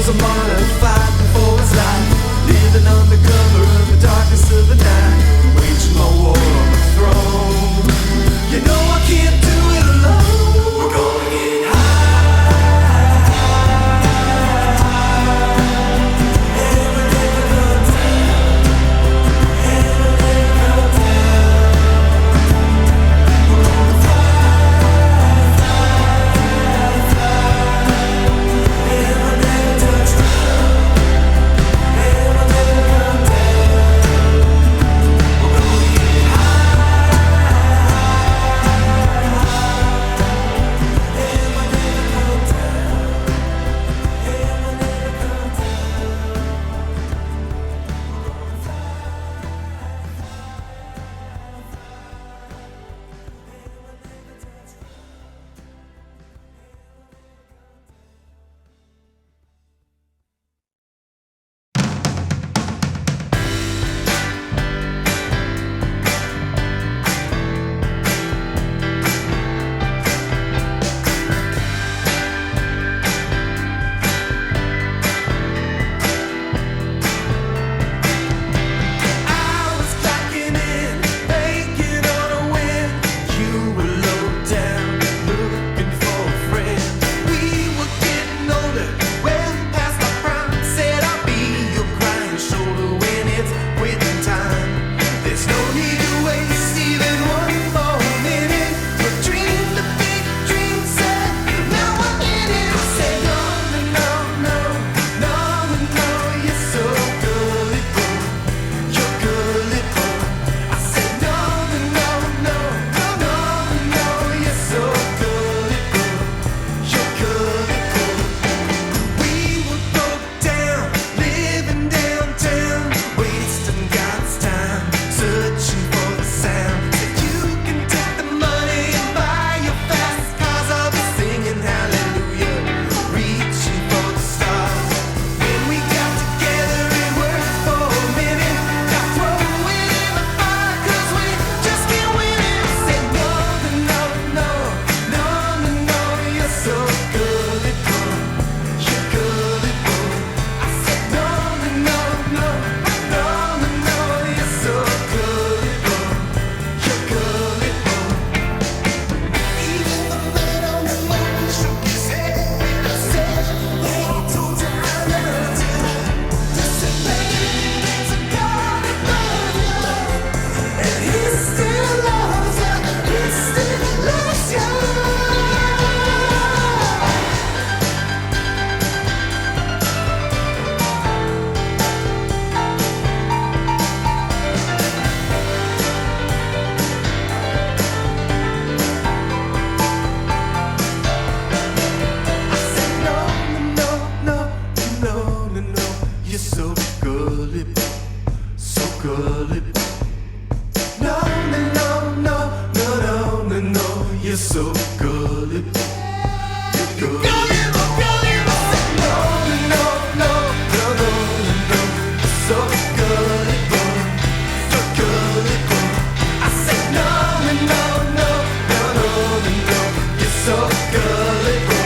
was a martyr fighting for his life, living under cover of the darkness of the night, waging my war on the throne. You know I can't do it alone. We're gonna get high, and we're never gonna down, and we're never gonna down. We're gonna fly, fly, fly, and we'll never touch ground, and we'll never come down. We're gonna get high, and we'll never come down, and we'll never come down. We're gonna fly, and we'll never touch ground. I was clocking in, banking on a win. You were low down, looking for a friend. We were getting older, well past our prime. Said I'll be your crying shoulder when it's quitting time. There's no need to waste even one more minute. We dreamed a big dream, said now we're in it. I said no, no, no, no, no, no, you're so gullible. You're gullible. I said no, no, no, no, no, no, you're so gullible. You're gullible. We were broke down, living downtown, wasting God's time, searching for the sound. Said you can take the money and buy your fast cars. I'll be singing hallelujah, reaching for the stars. When we got together, it worked for a minute. Now throw it in the fire, 'cause we just can't win it. I said no, no, no, no, no, no, you're so gullible. You're gullible. I said no, no, no, no, no, no, you're so gullible. You're gullible. Even the man on the moon shook his head when I said, "Hey, I told you I loved you." They said, "Baby, it's a God above you, and He still loves you. He still loves you." I said no, no, no, no, no, no, you're so gullible, so gullible. No, no, no, no, no, no, no, no, you're so gullible. You're gullible, gullible. I said no, no, no, no, no, no, you're so gullible. You're gullible. I said no, no, no, no, no, no, you're so gullible.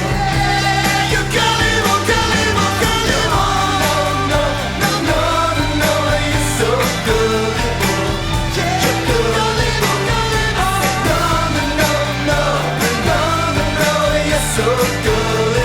You're gullible, gullible, gullible. No, no, no, no, no, you're so gullible. You're gullible, gullible. No, no, no, no, no, no, no, you're so gullible.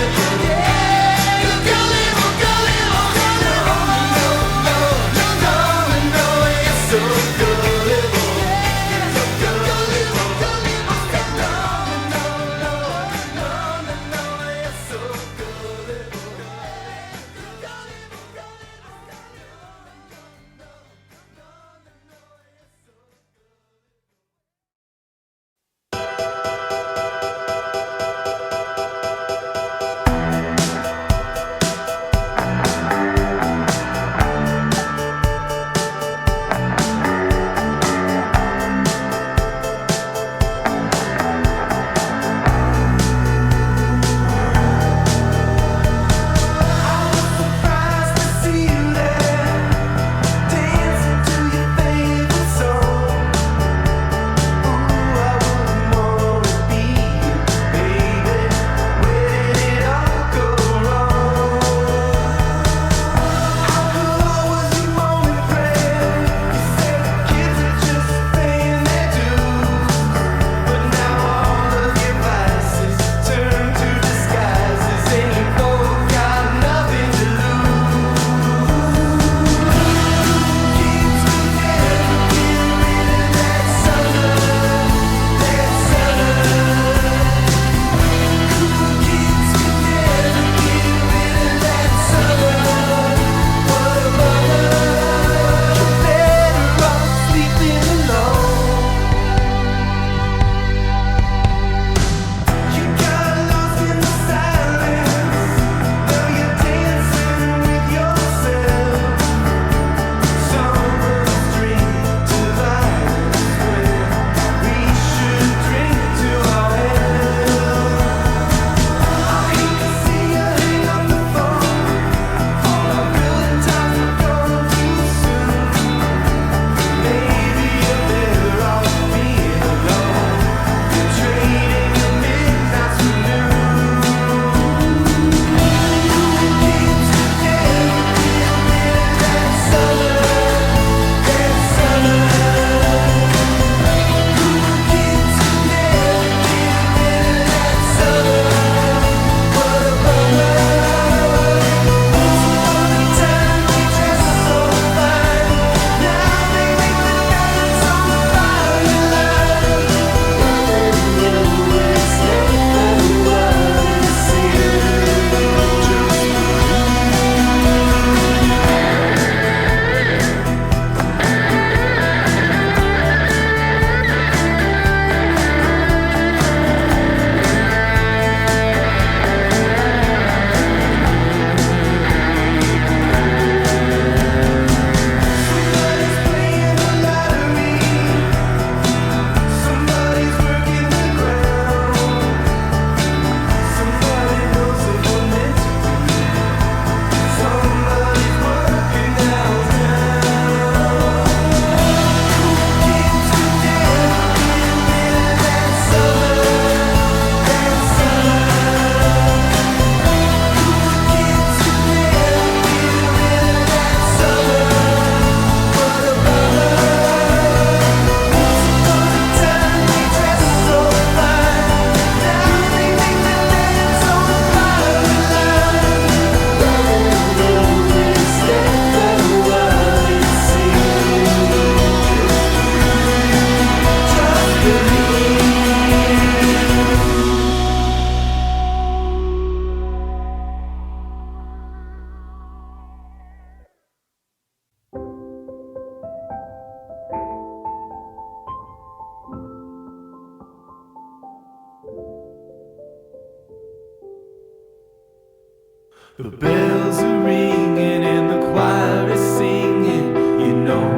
The bells are ringing and the choir is singing. You know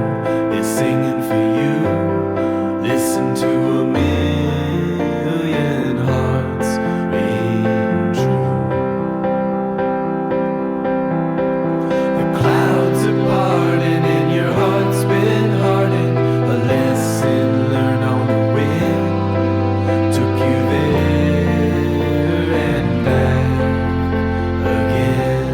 they're singing for you. Listen to a million hearts ring true. The clouds are parting and your heart's been hardened. A lesson learned on the wind took you there and back again.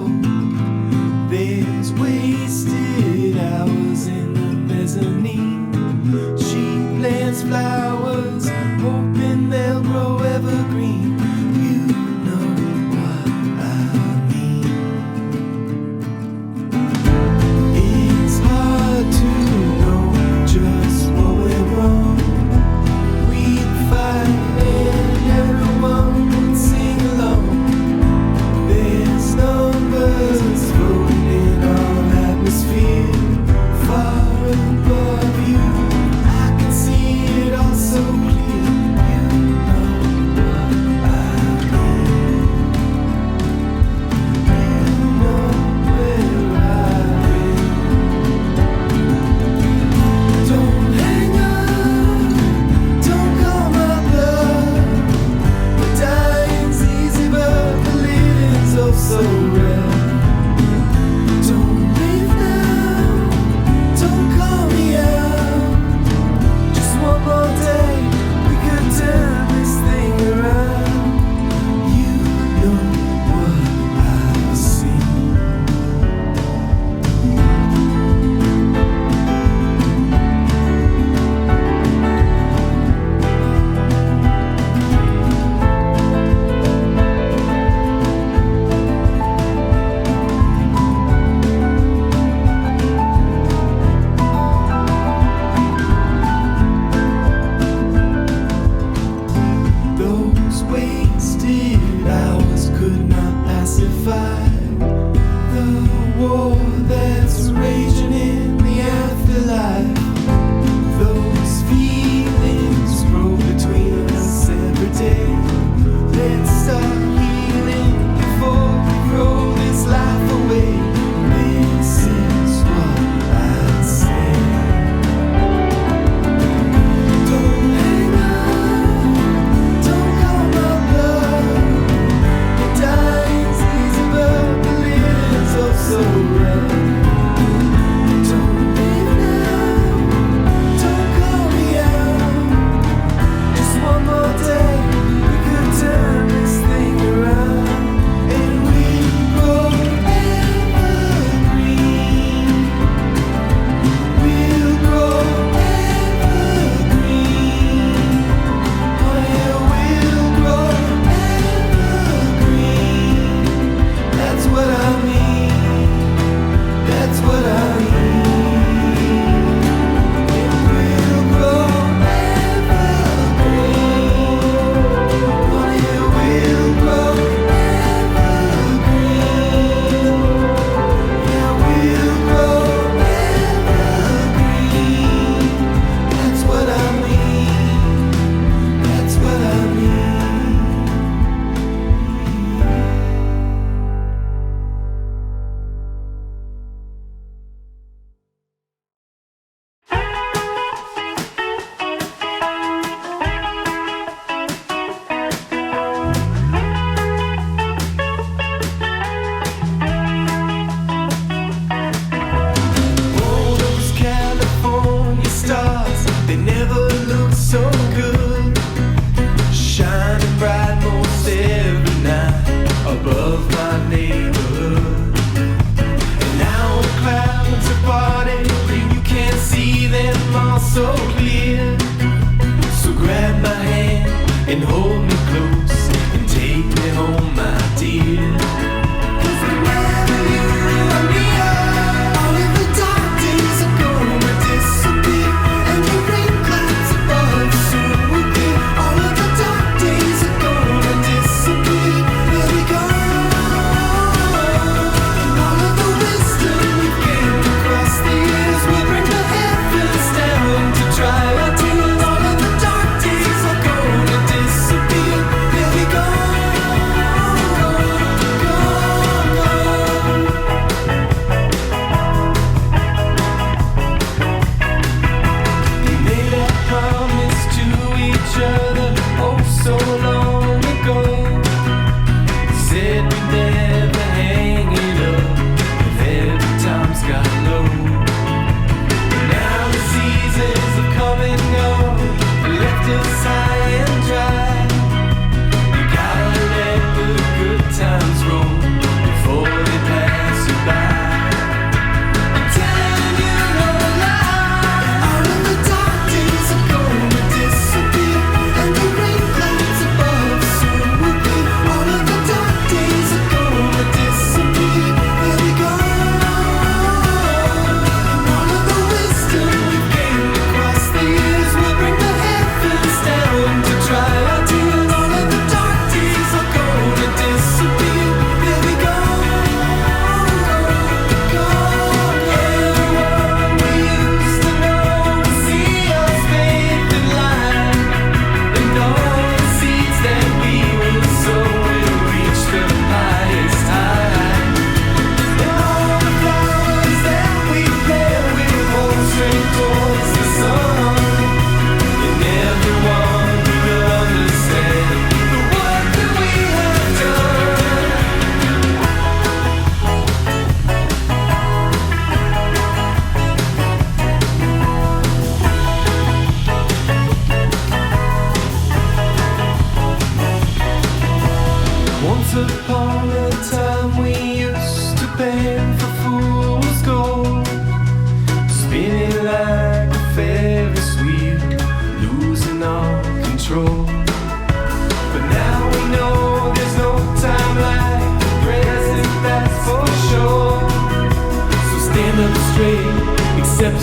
flow. There's wasted hours in the mezzanine. She plants flowers, hoping they'll grow evergreen. You know what I mean. It's hard to know just what went wrong. We'd fight and everyone would sing along. There's numbers floating in our atmosphere, far above you. I can see it all so clear. You know what I mean. You know where I've been. Don't hang up, don't call my bluff. The dying's easy, but the living's oh so rare. Don't leave now, don't call me out. Just one more day, we could turn this thing around. You know what I've seen. Those wasted hours could not pacify the war that's raging in the afterlife. Those feelings grow between us every day. Let's start healing before we throw this life away. This is what I say. Don't hang up, don't call my bluff. The dying's easy, but the living's oh so rare. Don't leave now, don't call me out. Just one more day, we could turn this thing around. And we grow evergreen. We'll grow evergreen. Oh yeah, we'll grow evergreen. That's what I mean. That's what I mean. And we'll grow evergreen. Oh yeah, we'll grow evergreen. Yeah, we'll grow evergreen. That's what I mean. That's what I mean.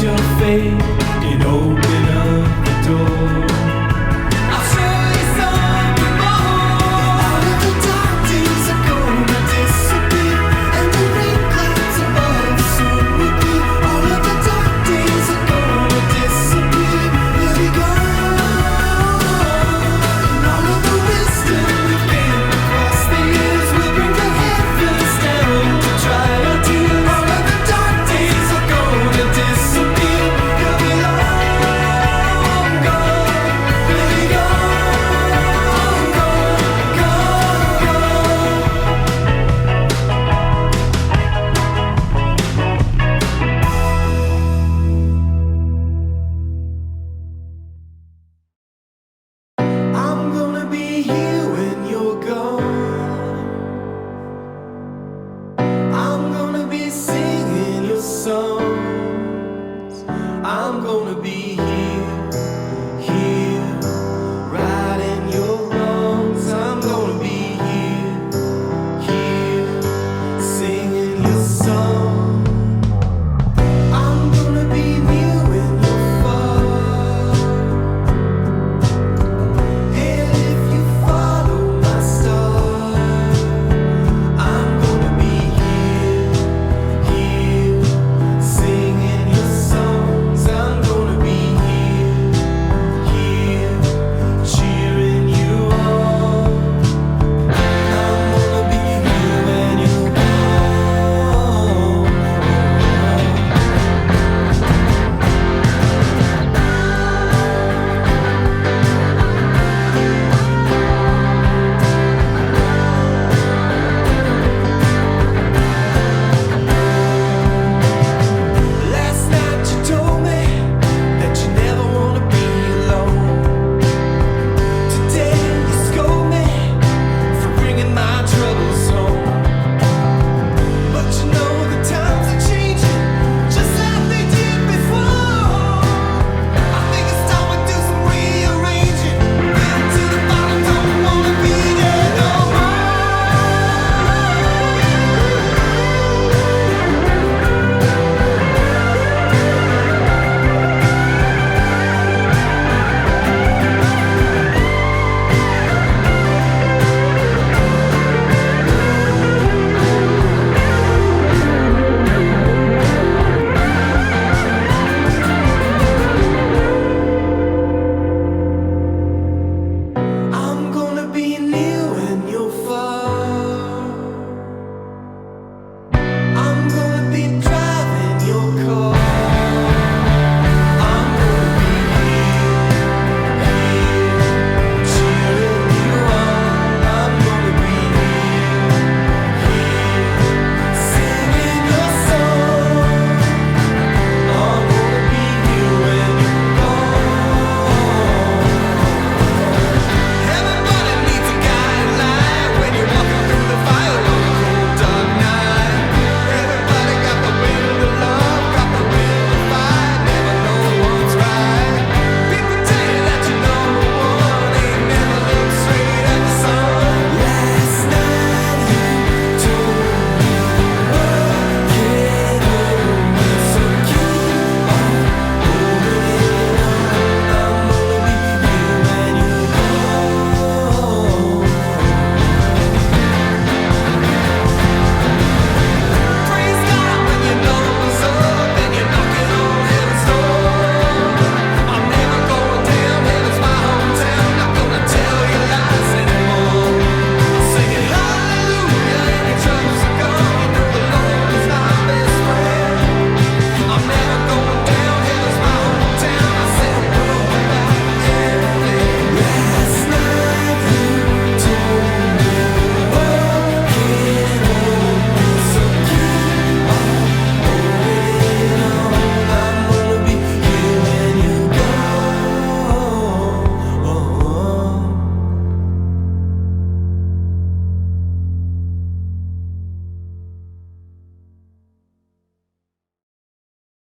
your faith in old